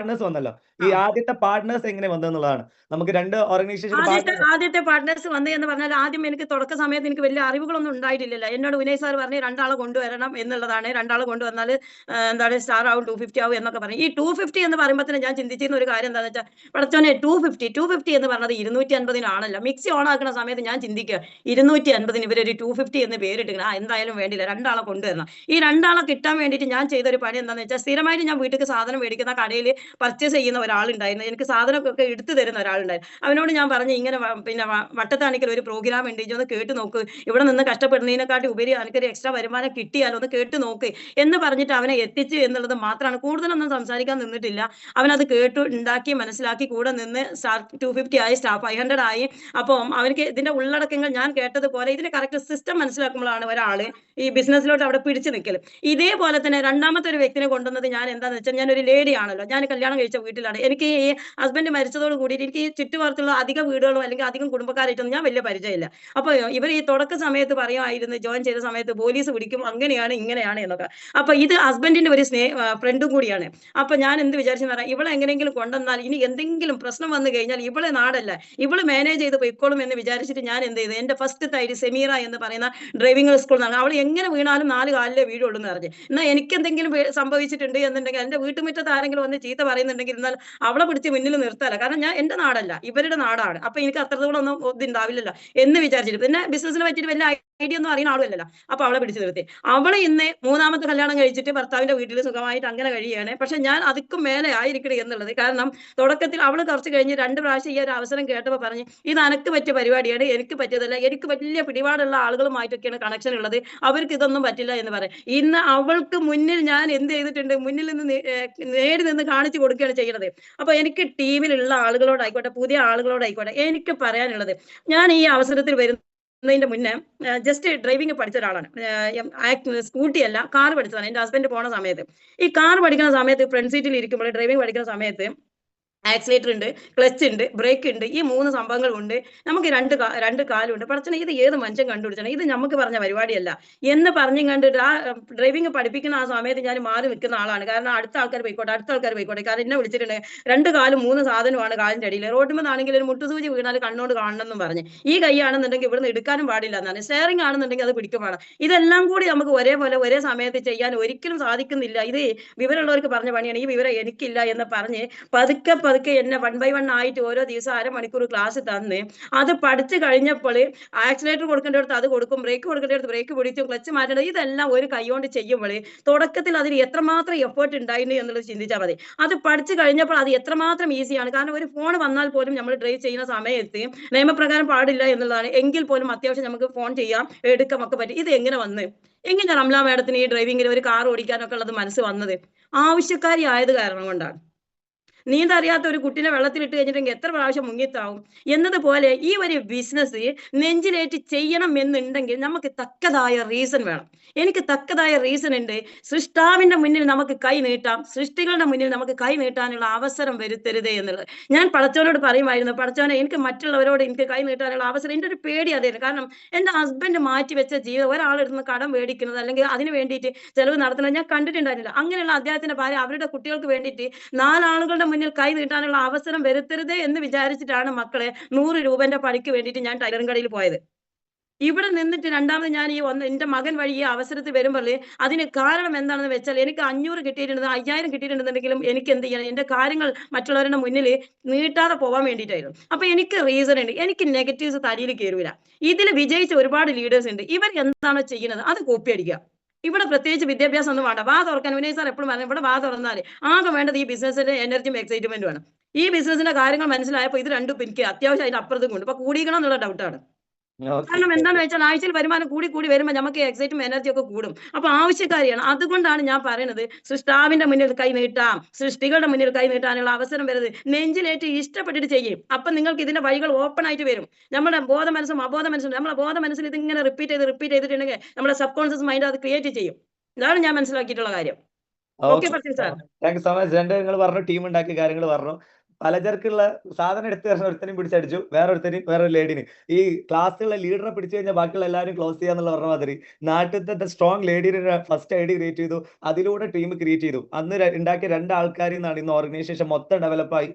Partners വന്നല്ലോ. ഈ ആ. ആദ്യത്തെ പാർട്ട്നേഴ്സ് എങ്ങനെ വന്നതെന്നുള്ളതാണ്. നമുക്ക് 2 ഓർഗനൈസേഷൻ ആദ്യത്തെ പാർട്ട്നേഴ്സ് വന്നു എന്ന് പറഞ്ഞാൽ ആദ്യം എനിക്ക് തുടക്ക സമയത്ത് എനിക്ക് വലിയ അറിവുകളൊന്നും ഉണ്ടായിട്ടില്ലല്ലോ. എന്നോട് വിനയ് സാർ പറഞ്ഞു 2 ആളെ കൊണ്ടുവരണം എന്നുള്ളതാണ്. 2 ആളെ കൊണ്ടുവന്നാൽ എന്താണ് സ്റ്റാർ ആവും 250 ആവും എന്നൊക്കെ പറഞ്ഞു. ഈ 250 എന്ന് പറയുമ്പോഴത്തേനും ഞാൻ ചിന്തിച്ചിരുന്ന ഒരു കാര്യം എന്താണെന്ന് വെച്ചാൽ പടച്ചോനെ 250 എന്ന് പറഞ്ഞത് 250 മിക്സി ഓൺ ആക്കുന്ന സമയത്ത് ഞാൻ ചിന്തിക്കുക 250 ഇവരൊരു 250 എന്ന് പേരിട്ടിരിക്കണം. എന്തായാലും വേണ്ടില്ല 2 ആളെ കൊണ്ടുവരണം. ഈ 2 ആളെ കിട്ടാൻ വേണ്ടിയിട്ട് ഞാൻ ചെയ്തൊരു പണി എന്താണെന്ന് വെച്ചാൽ സ്ഥിരമായിട്ട് ഞാൻ വീട്ടിലേക്ക് സാധനം മേടിക്കുന്ന കടയിൽ പർച്ചേസ് ചെയ്യുന്ന ഒരാളുണ്ടായിരുന്നു. എനിക്ക് സാധനമൊക്കെ എടുത്തു തരുന്ന ഒരാളുണ്ടായിരുന്നു. അവനോട് ഞാൻ പറഞ്ഞു ഇങ്ങനെ പിന്നെ വട്ടത്താണിക്കൽ ഒരു പ്രോഗ്രാം ഉണ്ട് ഇജ് ഒന്ന് കേട്ട് നോക്ക്. ഇവിടെ നിന്ന് കഷ്ടപ്പെടുന്നതിനെക്കാട്ടി ഉപരി എനിക്കൊരു എക്സ്ട്രാ വരുമാനം കിട്ടിയാൽ ഒന്ന് കേട്ട് നോക്ക് എന്ന് പറഞ്ഞിട്ട് അവനെ എത്തിച്ചു എന്നുള്ളത് മാത്രമാണ്. കൂടുതലൊന്നും സംസാരിക്കാൻ നിന്നിട്ടില്ല. അവനത് കേട്ടു ഉണ്ടാക്കി മനസ്സിലാക്കി കൂടെ നിന്ന് സ്റ്റാർ 250 ആയി സ്റ്റാർ 500 ആയി. അപ്പം അവർക്ക് ഇതിന്റെ ഉള്ളടക്കങ്ങൾ ഞാൻ കേട്ടതുപോലെ ഇതിന്റെ കറക്റ്റ് സിസ്റ്റം മനസ്സിലാക്കുമ്പോഴാണ് ഒരാള് ഈ ബിസിനസ്സിലോട്ട് അവിടെ പിടിച്ചു നിൽക്കല്. ഇതേപോലെ തന്നെ രണ്ടാമത്തെ ഒരു വ്യക്തിനെ കൊണ്ടുവന്നത് ഞാൻ എന്താന്ന് വെച്ചാൽ ഞാൻ ഒരു ലേഡി ആണല്ലോ. ഞാൻ കല്യാണം കഴിച്ച വീട്ടിലാണ്. എനിക്ക് ഈ ഹസ്ബൻഡ് മരിച്ചതോട് കൂടിയിട്ട് എനിക്ക് ഈ ചുറ്റുപാടത്തുള്ള അധിക വീടുകളോ അല്ലെങ്കിൽ അധികം കുടുംബക്കാരായിട്ടൊന്നും ഞാൻ വലിയ പരിചയമില്ല. അപ്പൊ ഇവർ ഈ തുടക്ക സമയത്ത് പറയുമായിരുന്നു ജോയിൻ ചെയ്ത സമയത്ത് പോലീസ് പിടിക്കും അങ്ങനെയാണ് ഇങ്ങനെയാണ് എന്നൊക്കെ. അപ്പൊ ഇത് ഹസ്ബൻഡിന്റെ ഒരു ഫ്രണ്ടും കൂടിയാണ്. അപ്പൊ ഞാൻ എന്ത് വിചാരിച്ചെന്ന് പറയാം ഇവളെ എങ്ങനെയെങ്കിലും കൊണ്ടുവന്നാൽ ഇനി എന്തെങ്കിലും പ്രശ്നം വന്നു കഴിഞ്ഞാൽ ഇവളെ നാടല്ല ഇവള് മാനേജ് ചെയ്ത് പൊയ്ക്കോളും എന്ന് വിചാരിച്ചിട്ട് ഞാൻ എന്ത് ചെയ്തു എന്റെ ഫസ്റ്റ് തൈര് സെമീറ എന്ന് പറയുന്ന ഡ്രൈവിംഗ് സ്കൂൾ എന്നാണ്. അവൾ എങ്ങനെ വീണാലും 4 കാലിലെ വീഴുള്ളൂ എന്ന് പറഞ്ഞു. എന്നാൽ എനിക്ക് എന്തെങ്കിലും സംഭവിച്ചിട്ടുണ്ട് എന്നുണ്ടെങ്കിൽ എന്റെ വീട്ടുമുറ്റത്ത് ആരെങ്കിലും വന്ന് ചീത്ത പറയുന്നുണ്ടെങ്കിൽ എന്നാൽ അവളെ പിടിച്ച് മുന്നിൽ നിർത്തല. കാരണം ഞാൻ എന്റെ നാടല്ല ഇവരുടെ നാടാണ്. അപ്പൊ എനിക്ക് അത്രത്തോളം ഒന്നും ഇതുണ്ടാവില്ലല്ലോ എന്ന് വിചാരിച്ചിട്ട് പിന്നെ ബിസിനസിനെ പറ്റിയിട്ട് വലിയ ഐഡിയ ഒന്നും അറിയുന്ന ആളുമല്ലല്ലോ. അപ്പൊ അവളെ പിടിച്ചു നിർത്തി. അവളെ ഇന്ന് 3ാമത്തെ കല്യാണം കഴിച്ചിട്ട് ഭർത്താവിന്റെ വീട്ടിൽ സുഖമായിട്ട് അങ്ങനെ കഴിയാണ്. പക്ഷെ ഞാൻ അതിക്കും മേലെ ആയിരിക്കണം എന്നുള്ളത്. കാരണം തുടക്കത്തിൽ അവള് കുറച്ച് കഴിഞ്ഞ് 2 പ്രാവശ്യം ഈ ഒരു അവസരം കേട്ടപ്പോൾ പറഞ്ഞ് ഇത് അനക്ക് പറ്റിയ പരിപാടിയാണ് എനിക്ക് പറ്റിയതല്ല എനിക്ക് വലിയ പിടിപാടുള്ള ആളുകളുമായിട്ടൊക്കെയാണ് കണക്ഷൻ ഉള്ളത് അവർക്ക് ഇതൊന്നും പറ്റില്ല എന്ന് പറയും. ഇന്ന് അവൾക്ക് മുന്നിൽ ഞാൻ എന്ത് ചെയ്തിട്ടുണ്ട് മുന്നിൽ നിന്ന് നേടി നിന്ന് കാണിച്ചു കൊടുക്കുകയാണ് ചെയ്യുന്നത്. അപ്പൊ എനിക്ക് ടീമിലുള്ള ആളുകളോടായിക്കോട്ടെ പുതിയ ആളുകളോടായിക്കോട്ടെ എനിക്ക് പറയാനുള്ളത് ഞാൻ ഈ അവസരത്തിൽ വരുന്നതിന്റെ മുന്നേ ജസ്റ്റ് ഡ്രൈവിംഗ് പഠിച്ച ഒരാളാണ്. സ്കൂട്ടി അല്ല കാർ പഠിച്ചതാണ്. എന്റെ ഹസ്ബൻഡ് പോണ സമയത്ത് ഈ കാർ പഠിക്കുന്ന സമയത്ത് ഫ്രണ്ട് സീറ്റിൽ ഇരിക്കുമ്പോൾ ഡ്രൈവിംഗ് പഠിക്കുന്ന സമയത്ത് ആക്സിലേറ്റർ ഉണ്ട് ക്ലച്ച് ഉണ്ട് ബ്രേക്ക് ഉണ്ട് ഈ 3 സംഭവങ്ങളുണ്ട്. നമുക്ക് രണ്ട് കാലുണ്ട്. പടച്ചോനെ ഇത് ഏത് മനുഷ്യൻ കണ്ടുപിടിച്ചാണ് ഇത് നമുക്ക് പറഞ്ഞ പരിപാടിയല്ല എന്ന് പറഞ്ഞു കണ്ടിട്ട് ആ ഡ്രൈവിംഗ് പഠിപ്പിക്കുന്ന ആ സമയത്ത് ഞാൻ മാറി നിൽക്കുന്ന ആളാണ്. കാരണം അടുത്ത ആൾക്കാർ പോയിക്കോട്ടെ കാരണം എന്നെ വിളിച്ചിട്ടുണ്ട് 2 കാലും 3 സാധനമാണ് കാലിന്റെ അടിയിൽ റോഡിൽ ഒരു മുട്ടുസൂചി വീണാൽ കണ്ണോട് കാണണം എന്നും പറഞ്ഞ് ഈ കൈയാണെന്നുണ്ടെങ്കിൽ ഇവിടുന്ന് എടുക്കാനും പാടില്ല എന്നാണ്. സ്റ്റെയറിംഗ് ആണെന്നുണ്ടെങ്കിൽ അത് പിടിക്കും വേണം. ഇതെല്ലാം കൂടി നമുക്ക് ഒരേപോലെ ഒരേ സമയത്ത് ചെയ്യാൻ ഒരിക്കലും സാധിക്കുന്നില്ല. ഇത് വിവരമുള്ളവർക്ക് പറഞ്ഞ പണിയാണ്. ഈ വിവരം എനിക്കില്ല എന്ന് പറഞ്ഞ് പതുക്കെ എന്നെ 1 by 1 ആയിട്ട് ഓരോ ദിവസം അരമണിക്കൂർ ക്ലാസ് തന്ന് അത് പഠിച്ചു കഴിഞ്ഞപ്പോൾ ആക്സിലേറ്റർ കൊടുക്കേണ്ടടുത്ത് അത് കൊടുക്കും ബ്രേക്ക് കൊടുക്കേണ്ടടുത്ത് ബ്രേക്ക് പിടിച്ചും ക്ലച്ച് മാറ്റേണ്ടത് ഇതെല്ലാം ഒരു കൈകൊണ്ട് ചെയ്യുമ്പോൾ തുടക്കത്തിൽ അതിന് എത്രമാത്രം എഫേർട്ട് ഉണ്ടായിരുന്നു എന്നുള്ളത് ചിന്തിച്ചാൽ മതി. അത് പഠിച്ചു കഴിഞ്ഞപ്പോൾ അത് എത്രമാത്രം ഈസിയാണ്. കാരണം ഒരു ഫോൺ വന്നാൽ പോലും നമ്മൾ ഡ്രൈവ് ചെയ്യുന്ന സമയത്ത് നിയമപ്രകാരം പാടില്ല എന്നുള്ളതാണ്. എങ്കിൽ പോലും അത്യാവശ്യം നമുക്ക് ഫോൺ ചെയ്യാം എടുക്കാം ഒക്കെ പറ്റും. ഇത് എങ്ങനെ വന്ന് എങ്ങനെ റംല മാഡത്തിന് ഈ ഡ്രൈവിംഗിൽ ഒരു കാർ ഓടിക്കാനൊക്കെ ഉള്ളത് മനസ്സ് വന്നത് ആവശ്യക്കാരി ആയത് കാരണം കൊണ്ടാണ്. നീന്തറിയാത്ത ഒരു കുട്ടിനെ വെള്ളത്തിലിട്ട് കഴിഞ്ഞിട്ടെങ്കിൽ എത്ര പ്രാവശ്യം മുങ്ങിത്താവും എന്നതുപോലെ ഈ ഒരു ബിസിനസ് നെഞ്ചിലേറ്റ് ചെയ്യണം എന്നുണ്ടെങ്കിൽ നമുക്ക് തക്കതായ റീസൺ വേണം. എനിക്ക് തക്കതായ റീസൺ ഉണ്ട്. സൃഷ്ടാവിന്റെ മുന്നിൽ നമുക്ക് കൈ നീട്ടാം. സൃഷ്ടികളുടെ മുന്നിൽ നമുക്ക് കൈ നീട്ടാനുള്ള അവസരം വരുത്തരുതേ എന്നുള്ളത് ഞാൻ പടച്ചവനോട് പറയുമായിരുന്നു. പടച്ചവനെ എനിക്ക് മറ്റുള്ളവരോട് എനിക്ക് കൈ നീട്ടാനുള്ള അവസരം എൻ്റെ ഒരു പേടി അതായിരുന്നു. കാരണം എൻ്റെ ഹസ്ബൻഡ് മാറ്റി വെച്ച ജീവിതം ഒരാളെടുത്ത് കടം മേടിക്കുന്നത് അല്ലെങ്കിൽ അതിന് വേണ്ടിയിട്ട് ചെലവ് നടത്തുന്നത് ഞാൻ കണ്ടിട്ടുണ്ടായിരുന്നില്ല. അങ്ങനെയുള്ള അദ്ദേഹത്തിന്റെ ഭാര്യ അവരുടെ കുട്ടികൾക്ക് വേണ്ടിയിട്ട് 4 ആളുകളുടെ മുന്നിൽ കൈ നീട്ടാനുള്ള അവസരം വരുത്തരുത് എന്ന് വിചാരിച്ചിട്ടാണ് മക്കളെ 100 രൂപന്റെ പണിക്ക് വേണ്ടിയിട്ട് ഞാൻ ടൈലറിംഗ് കടയിൽ പോയത്. ഇവിടെ നിന്നിട്ട് രണ്ടാമത് ഞാൻ എന്റെ മകൻ വഴി ഈ അവസരത്തിൽ വരുമ്പോൾ അതിന് കാരണം എന്താണെന്ന് വെച്ചാൽ എനിക്ക് 500 കിട്ടിയിട്ടുണ്ട് 5000 കിട്ടിയിട്ടുണ്ടെന്നുണ്ടെങ്കിലും എനിക്ക് എന്ത് ചെയ്യണം എന്റെ കാര്യങ്ങൾ മറ്റുള്ളവരുടെ മുന്നിൽ നീട്ടാതെ പോകാൻ വേണ്ടിയിട്ടായിരുന്നു. അപ്പൊ എനിക്ക് റീസൺ ഉണ്ട്. എനിക്ക് നെഗറ്റീവ്സ് തലയിൽ കയറൂല. ഇതിൽ വിജയിച്ച ഒരുപാട് ലീഡേഴ്സ് ഉണ്ട്. ഇവർ എന്താണോ ചെയ്യുന്നത് അത് കോപ്പി അടിക്കുക. ഇവിടെ പ്രത്യേകിച്ച് വിദ്യാഭ്യാസം ഒന്നും വേണ്ട. വാ തുറക്കാൻ വിനയ് സാർ എപ്പോഴും പറഞ്ഞു ഇവിടെ വാ തുറന്നാൽ ആകെ വേണ്ടത് ഈ ബിസിനസ്സിന്റെ എനർജിയും എക്സൈറ്റ്മെന്റ് വേണം. ഈ ബിസിനസിന്റെ കാര്യങ്ങൾ മനസ്സിലായപ്പോൾ ഇത് രണ്ടും എനിക്ക് അത്യാവശ്യം അതിന്റെ അപ്പുറത്തും കൊണ്ട് ഇപ്പൊ കൂടിക്കണം എന്നുള്ള ഡൗട്ടാണ്. കാരണം എന്താണെന്ന് വെച്ചാൽ ആഴ്ചയിൽ വരുമാനം കൂടി വരുമ്പോൾ നമുക്ക് എക്സൈറ്റും എനർജി ഒക്കെ കൂടും. അപ്പൊ ആവശ്യക്കാരിയാണ്. അതുകൊണ്ടാണ് ഞാൻ പറയുന്നത് സൃഷ്ടാവിന്റെ മുന്നിൽ കൈ നീട്ടാം. സൃഷ്ടികളുടെ മുന്നിൽ കൈ നീട്ടാനുള്ള അവസരം വരുന്നത് നെഞ്ചിലേറ്റ് ഇഷ്ടപ്പെട്ടിട്ട് ചെയ്യും. അപ്പൊ നിങ്ങൾക്ക് ഇതിന്റെ വഴികൾ ഓപ്പൺ ആയിട്ട് വരും. നമ്മുടെ ബോധ മനസ്സും അബോധ മനസ്സും നമ്മളെ ബോധ മനസ്സിൽ ഇതിങ്ങനെ റിപ്പീറ്റ് ചെയ്തിട്ടുണ്ടെങ്കിൽ നമ്മുടെ സബ് കോൺഷ്യസ് മൈൻഡ് അത് ക്രിയേറ്റ് ചെയ്യും. ഇതാണ് ഞാൻ മനസ്സിലാക്കിയിട്ടുള്ള കാര്യം. Okay sir. Thank you so much. നിങ്ങൾ പറഞ്ഞു ടീം ഉണ്ടാക്കിയ കാര്യങ്ങൾ പറഞ്ഞു. പലചരക്കുള്ള സാധനം എടുത്ത് തരുന്ന ഒരുത്തനെയും പിടിച്ചടിച്ചു, വേറൊരു ലേഡീനെ. ഈ ക്ലാസ്സിലുള്ള ലീഡറെ പിടിച്ചു കഴിഞ്ഞാൽ ബാക്കിയുള്ള എല്ലാവരും ക്ലോസ് ചെയ്യാന്നുള്ള പറഞ്ഞ മാതിരി നാട്ടിലത്തെ സ്ട്രോങ് ലേഡീനെ ഫസ്റ്റ് ഐഡി ക്രിയേറ്റ് ചെയ്തു. അതിലൂടെ ടീം ക്രിയേറ്റ് ചെയ്തു. അന്ന് ഉണ്ടാക്കിയ 2 ആൾക്കാരിൽ നിന്നാണ് ഇന്ന് ഓർഗനൈസേഷൻ മൊത്തം ഡെവലപ്പായി